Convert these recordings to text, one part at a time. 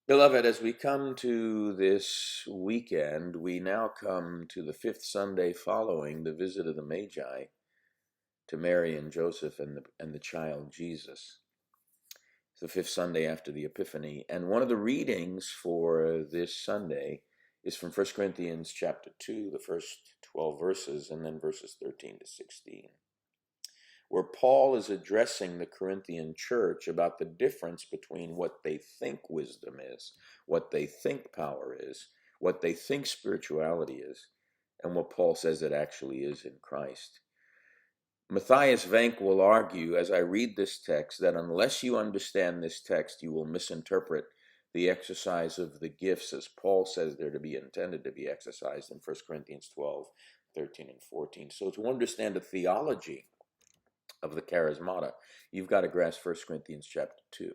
Beloved, as we come to this weekend, we now come to the fifth Sunday following the visit of the Magi to Mary and Joseph and the child Jesus. It's the fifth Sunday after the Epiphany, and one of the readings for this Sunday is from 1 Corinthians chapter 2, the first 12 verses, and then verses 13 to 16. Where Paul is addressing the Corinthian church about the difference between what they think wisdom is, what they think power is, what they think spirituality is, and what Paul says it actually is in Christ. Matthias Venk will argue, as I read this text, that unless you understand this text, you will misinterpret the exercise of the gifts as Paul says they're to be intended to be exercised in 1 Corinthians 12, 13, and 14. So to understand the theology of the charismata, you've got to grasp 1 Corinthians chapter 2.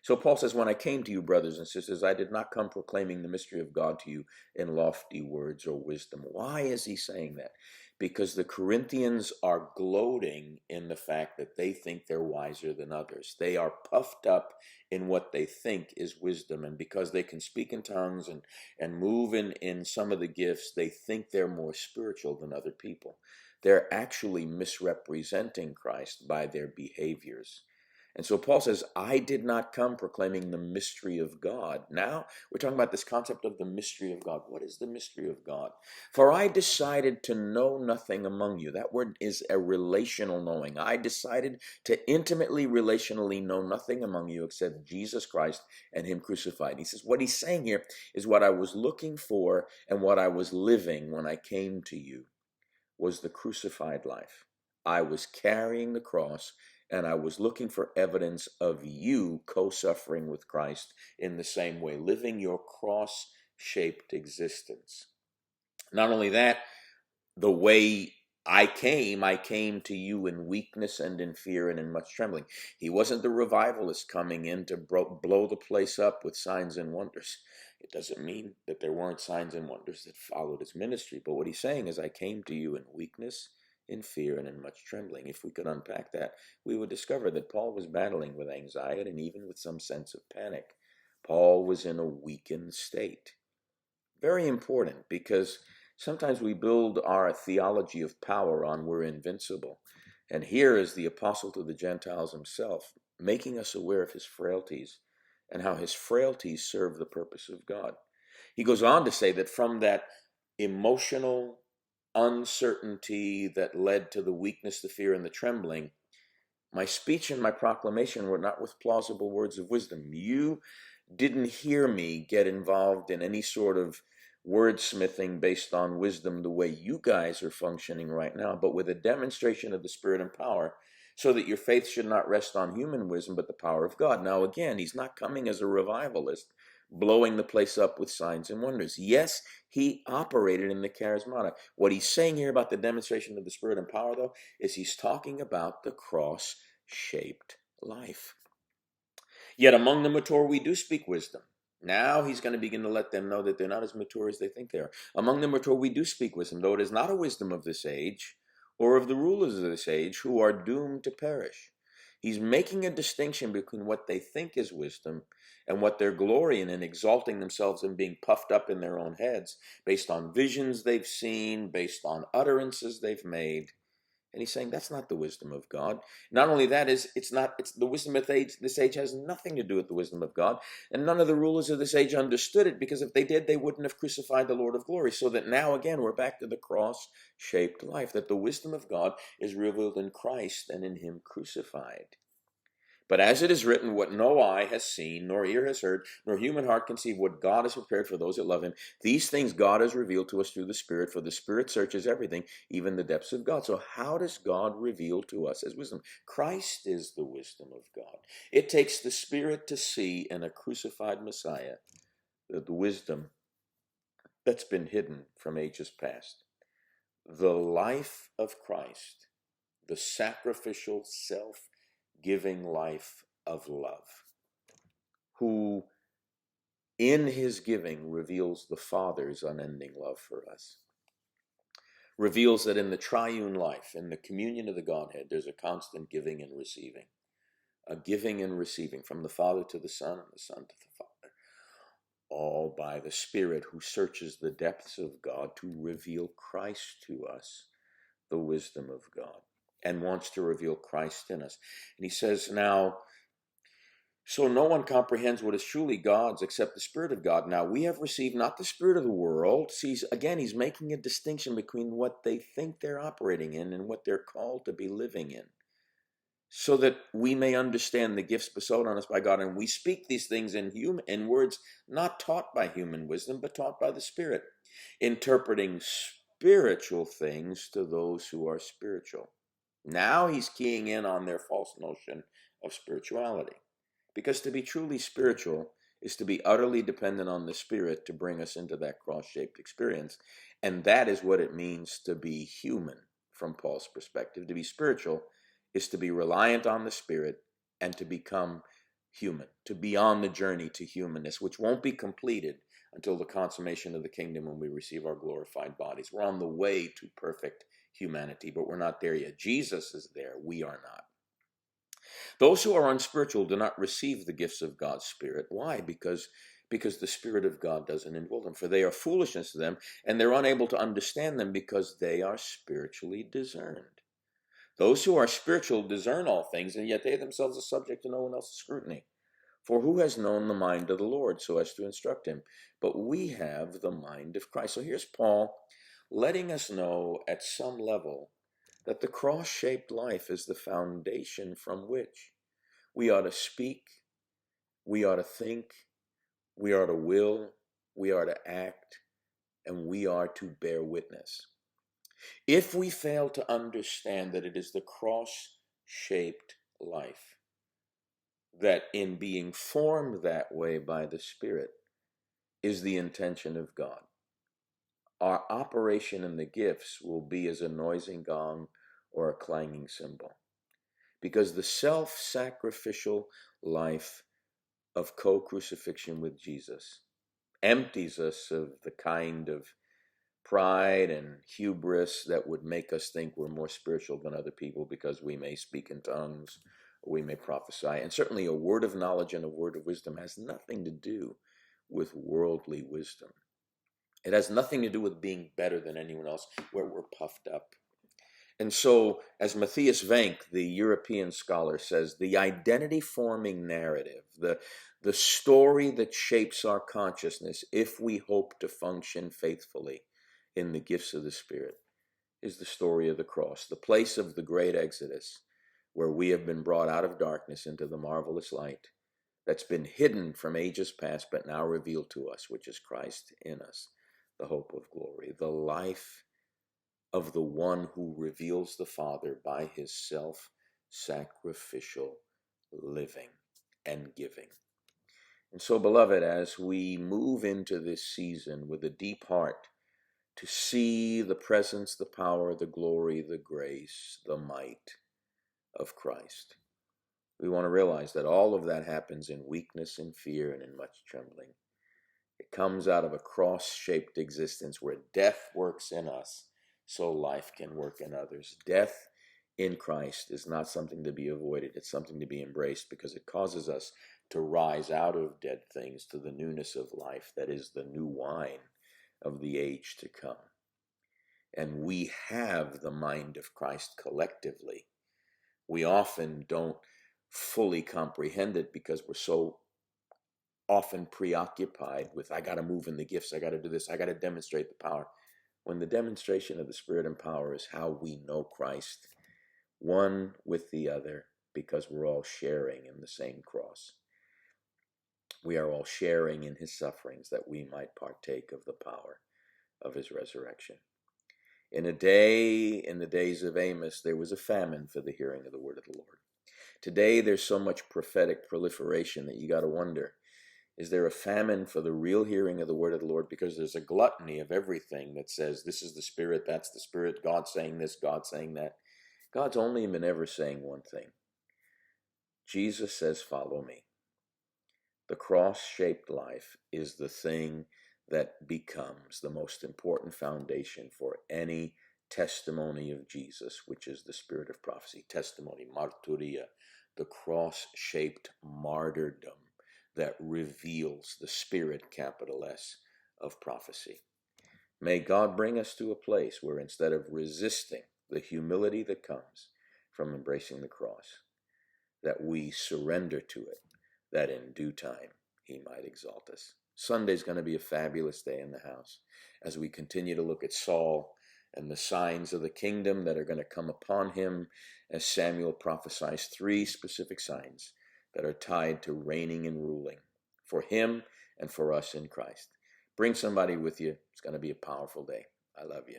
So Paul says, when I came to you, brothers and sisters, I did not come proclaiming the mystery of God to you in lofty words or wisdom. Why is he saying that? Because the Corinthians are gloating in the fact that they think they're wiser than others. They are puffed up in what they think is wisdom. And because they can speak in tongues and move in some of the gifts, they think they're more spiritual than other people. They're actually misrepresenting Christ by their behaviors. And so Paul says, I did not come proclaiming the mystery of God. Now we're talking about this concept of the mystery of God. What is the mystery of God? For I decided to know nothing among you. That word is a relational knowing. I decided to intimately, relationally know nothing among you except Jesus Christ and him crucified. He says, what he's saying here is what I was looking for and what I was living when I came to you was the crucified life. I was carrying the cross, and I was looking for evidence of you co-suffering with Christ in the same way, living your cross-shaped existence. Not only that, the way I came to you in weakness and in fear and in much trembling. He wasn't the revivalist coming in to blow the place up with signs and wonders. It doesn't mean that there weren't signs and wonders that followed his ministry. But what he's saying is, I came to you in weakness, in fear, and in much trembling. If we could unpack that, we would discover that Paul was battling with anxiety and even with some sense of panic. Paul was in a weakened state. Very important, because sometimes we build our theology of power on we're invincible. And here is the apostle to the Gentiles himself, making us aware of his frailties and how his frailties serve the purpose of God. He goes on to say that from that emotional uncertainty that led to the weakness, the fear, and the trembling, my speech and my proclamation were not with plausible words of wisdom. You didn't hear me get involved in any sort of wordsmithing based on wisdom the way you guys are functioning right now, but with a demonstration of the Spirit and power, so that your faith should not rest on human wisdom, but the power of God. Now again, he's not coming as a revivalist, blowing the place up with signs and wonders. Yes, he operated in the charismata. What he's saying here about the demonstration of the Spirit and power, though, is he's talking about the cross-shaped life. Yet among the mature we do speak wisdom. Now he's going to begin to let them know that they're not as mature as they think they are. Among the mature we do speak wisdom, though it is not a wisdom of this age or of the rulers of this age who are doomed to perish. He's making a distinction between what they think is wisdom and what they're glorying in, exalting themselves and being puffed up in their own heads based on visions they've seen, based on utterances they've made. And he's saying that's not the wisdom of God. Not only that, it's the wisdom of this age has nothing to do with the wisdom of God. And none of the rulers of this age understood it, because if they did, they wouldn't have crucified the Lord of glory. So that now again, we're back to the cross-shaped life, that the wisdom of God is revealed in Christ and in him crucified. But as it is written, what no eye has seen, nor ear has heard, nor human heart conceived, what God has prepared for those that love him, these things God has revealed to us through the Spirit, for the Spirit searches everything, even the depths of God. So how does God reveal to us as wisdom? Christ is the wisdom of God. It takes the Spirit to see in a crucified Messiah the wisdom that's been hidden from ages past. The life of Christ, the sacrificial self-giving life of love, who in his giving reveals the Father's unending love for us, reveals that in the triune life, in the communion of the Godhead, there's a constant giving and receiving, a giving and receiving from the Father to the Son and the Son to the Father. all by the Spirit who searches the depths of God to reveal Christ to us, the wisdom of God, and wants to reveal Christ in us. And he says, now, so no one comprehends what is truly God's except the Spirit of God. Now we have received not the spirit of the world. See, again, he's making a distinction between what they think they're operating in and what they're called to be living in, so that we may understand the gifts bestowed on us by God. And we speak these things in words not taught by human wisdom, but taught by the Spirit, interpreting spiritual things to those who are spiritual. Now he's keying in on their false notion of spirituality. Because to be truly spiritual is to be utterly dependent on the Spirit to bring us into that cross-shaped experience. And that is what it means to be human from Paul's perspective. To be spiritual is to be reliant on the Spirit and to become human, to be on the journey to humanness, which won't be completed until the consummation of the kingdom when we receive our glorified bodies. We're on the way to perfect humanity, but we're not there yet. Jesus is there. We are not. Those who are unspiritual do not receive the gifts of God's Spirit. Why? Because the Spirit of God doesn't indwell them. For they are foolishness to them, and they're unable to understand them because they are spiritually discerned. Those who are spiritual discern all things, and yet they themselves are subject to no one else's scrutiny. For who has known the mind of the Lord so as to instruct him? But we have the mind of Christ. So here's Paul letting us know at some level that the cross-shaped life is the foundation from which we ought to speak, we ought to think, we are to will, we are to act, and we are to bear witness. If we fail to understand that it is the cross-shaped life that in being formed that way by the Spirit is the intention of God, our operation in the gifts will be as a noising gong or a clanging cymbal. Because the self-sacrificial life of co-crucifixion with Jesus empties us of the kind of pride and hubris that would make us think we're more spiritual than other people because we may speak in tongues, or we may prophesy. And certainly a word of knowledge and a word of wisdom has nothing to do with worldly wisdom. It has nothing to do with being better than anyone else, where we're puffed up. And so, as Matthias Wenck, the European scholar, says, the identity-forming narrative, the story that shapes our consciousness if we hope to function faithfully in the gifts of the Spirit, is the story of the cross, the place of the great exodus, where we have been brought out of darkness into the marvelous light that's been hidden from ages past but now revealed to us, which is Christ in us, the hope of glory, the life of the one who reveals the Father by his self-sacrificial living and giving. And so, beloved, as we move into this season with a deep heart to see the presence, the power, the glory, the grace, the might of Christ, we want to realize that all of that happens in weakness and fear and in much trembling. It comes out of a cross-shaped existence where death works in us so life can work in others. Death in Christ is not something to be avoided. It's something to be embraced because it causes us to rise out of dead things to the newness of life that is the new wine of the age to come. And we have the mind of Christ collectively. We often don't fully comprehend it because we're so often preoccupied with, I got to move in the gifts, I got to do this, I got to demonstrate the power. When the demonstration of the Spirit and power is how we know Christ, one with the other, because we're all sharing in the same cross. We are all sharing in his sufferings that we might partake of the power of his resurrection. In the days of Amos, there was a famine for the hearing of the word of the Lord. Today, there's so much prophetic proliferation that you got to wonder, is there a famine for the real hearing of the word of the Lord? Because there's a gluttony of everything that says, this is the Spirit, that's the Spirit, God saying this, God saying that. God's only been ever saying one thing. Jesus says, follow me. The cross-shaped life is the thing that becomes the most important foundation for any testimony of Jesus, which is the spirit of prophecy. Testimony, martyria, the cross-shaped martyrdom that reveals the spirit, capital S, of prophecy. May God bring us to a place where instead of resisting the humility that comes from embracing the cross, that we surrender to it, that in due time he might exalt us. Sunday's going to be a fabulous day in the house as we continue to look at Saul and the signs of the kingdom that are going to come upon him, as Samuel prophesies 3 specific signs that are tied to reigning and ruling for him and for us in Christ. Bring somebody with you. It's going to be a powerful day. I love you.